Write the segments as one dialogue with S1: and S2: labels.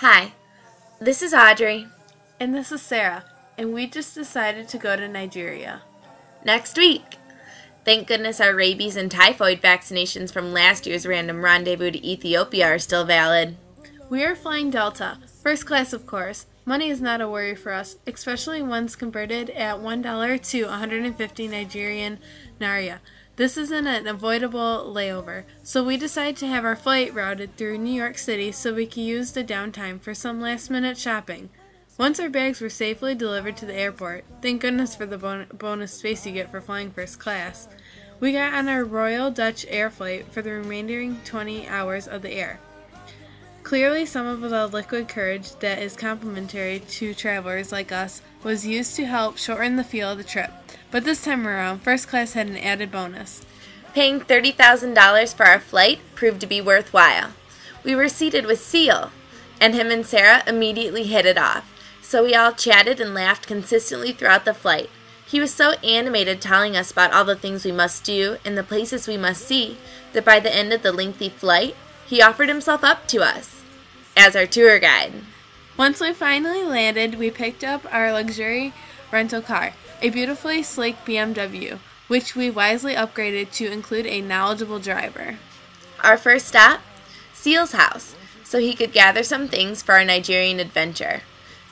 S1: Hi, this is Audrey.
S2: And this is Sarah, and we just decided to go to Nigeria.
S1: Next week. Thank goodness our rabies and typhoid vaccinations from last year's random rendezvous to Ethiopia are still valid.
S2: We are flying Delta, first class of course. Money is not a worry for us, especially once converted at $1 to 150 Nigerian naira. This is an unavoidable layover, so we decided to have our flight routed through New York City so we could use the downtime for some last-minute shopping. Once our bags were safely delivered to the airport, thank goodness for the bonus space you get for flying first class, we got on our Royal Dutch Air flight for the remaining 20 hours of the air. Clearly, some of the liquid courage that is complimentary to travelers like us was used to help shorten the feel of the trip. But this time around, first class had an added bonus.
S1: Paying $30,000 for our flight proved to be worthwhile. We were seated with Seal, and him and Sarah immediately hit it off, so we all chatted and laughed consistently throughout the flight. He was so animated telling us about all the things we must do and the places we must see that by the end of the lengthy flight, he offered himself up to us as our tour guide.
S2: Once we finally landed, we picked up our luxury rental car, a beautifully sleek BMW, which we wisely upgraded to include a knowledgeable driver.
S1: Our first stop? Seal's house, so he could gather some things for our Nigerian adventure.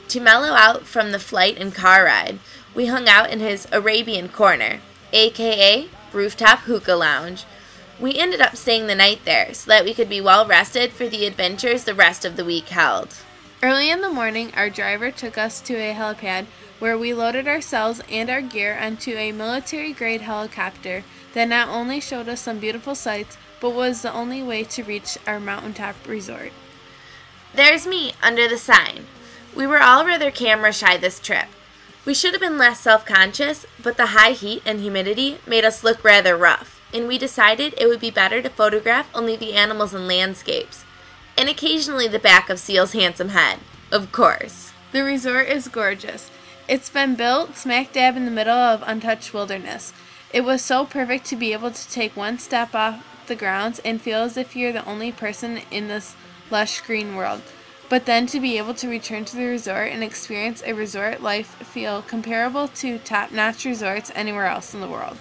S1: To mellow out from the flight and car ride, we hung out in his Arabian corner, aka rooftop hookah lounge. We ended up staying the night there so that we could be well rested for the adventures the rest of the week held.
S2: Early in the morning, our driver took us to a helipad where we loaded ourselves and our gear onto a military-grade helicopter that not only showed us some beautiful sights, but was the only way to reach our mountaintop resort.
S1: There's me under the sign. We were all rather camera shy this trip. We should have been less self-conscious, but the high heat and humidity made us look rather rough, and we decided it would be better to photograph only the animals and landscapes, and occasionally the back of Seal's handsome head, of course.
S2: The resort is gorgeous. It's been built smack dab in the middle of untouched wilderness. It was so perfect to be able to take one step off the grounds and feel as if you're the only person in this lush green world. But then to be able to return to the resort and experience a resort life feel comparable to top-notch resorts anywhere else in the world.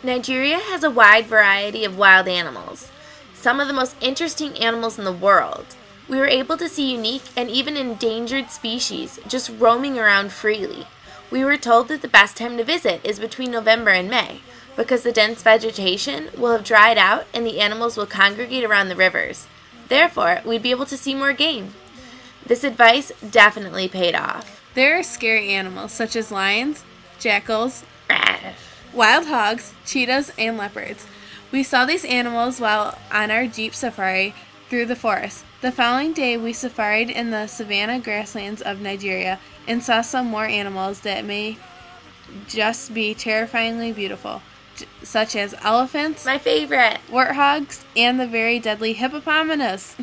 S1: Nigeria has a wide variety of wild animals, some of the most interesting animals in the world. We were able to see unique and even endangered species just roaming around freely. We were told that the best time to visit is between November and May because the dense vegetation will have dried out and the animals will congregate around the rivers. Therefore, we'd be able to see more game. This advice definitely paid off.
S2: There are scary animals such as lions, jackals, wild hogs, cheetahs, and leopards. We saw these animals while on our Jeep safari through the forest. The following day, we safaried in the savanna grasslands of Nigeria and saw some more animals that may just be terrifyingly beautiful, such as elephants,
S1: my favorite,
S2: warthogs, and the very deadly hippopotamus.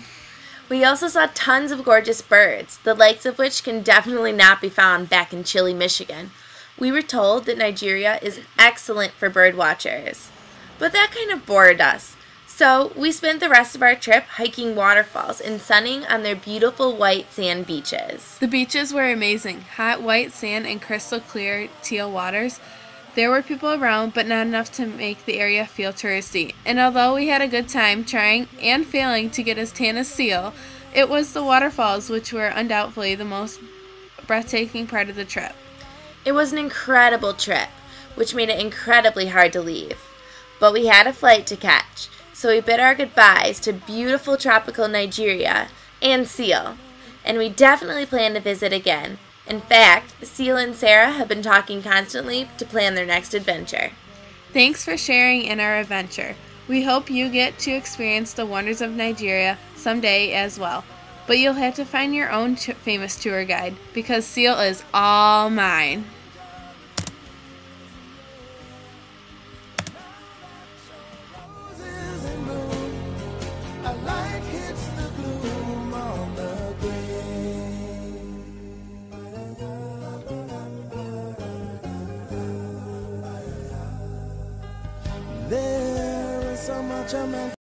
S1: We also saw tons of gorgeous birds, the likes of which can definitely not be found back in chilly Michigan. We were told that Nigeria is excellent for bird watchers, but that kind of bored us. So we spent the rest of our trip hiking waterfalls and sunning on their beautiful white sand beaches.
S2: The beaches were amazing, hot white sand and crystal clear teal waters. There were people around, but not enough to make the area feel touristy. And although we had a good time trying and failing to get as tan as Seal, it was the waterfalls which were undoubtedly the most breathtaking part of the trip.
S1: It was an incredible trip, which made it incredibly hard to leave. But we had a flight to catch, so we bid our goodbyes to beautiful tropical Nigeria and Seal. And we definitely plan to visit again. In fact, Seal and Sarah have been talking constantly to plan their next adventure.
S2: Thanks for sharing in our adventure. We hope you get to experience the wonders of Nigeria someday as well. But you'll have to find your own famous tour guide because Seal is all mine.
S3: There is so much I'm